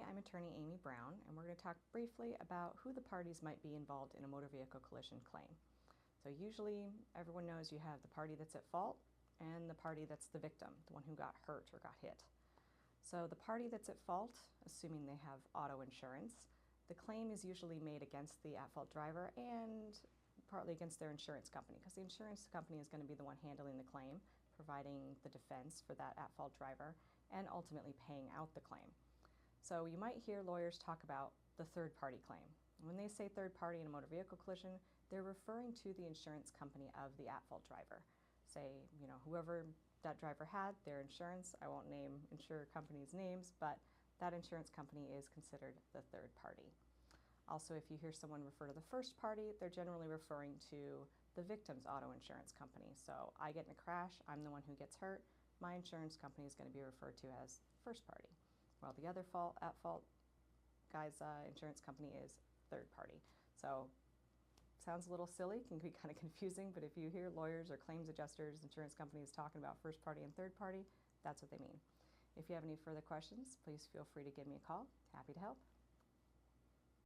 I'm attorney Amy Brown, and we're going to talk briefly about who the parties might be involved in a motor vehicle collision claim. So usually everyone knows you have the party that's at fault and the party that's the victim, the one who got hurt or got hit. So the party that's at fault, assuming they have auto insurance, the claim is usually made against the at-fault driver and partly against their insurance company, because the insurance company is going to be the one handling the claim, providing the defense for that at-fault driver, and ultimately paying out the claim. So you might hear lawyers talk about the third-party claim. When they say third party in a motor vehicle collision, they're referring to the insurance company of the at-fault driver. Say, whoever that driver had, their insurance, I won't name insurer companies' names, but that insurance company is considered the third party. Also, if you hear someone refer to the first party, they're generally referring to the victim's auto insurance company. So I get in a crash, I'm the one who gets hurt, my insurance company is going to be referred to as first party, while the other at-fault guy's insurance company is third party. So sounds a little silly, can be kind of confusing, but if you hear lawyers or claims adjusters, insurance companies talking about first party and third party, that's what they mean. If you have any further questions, please feel free to give me a call. Happy to help.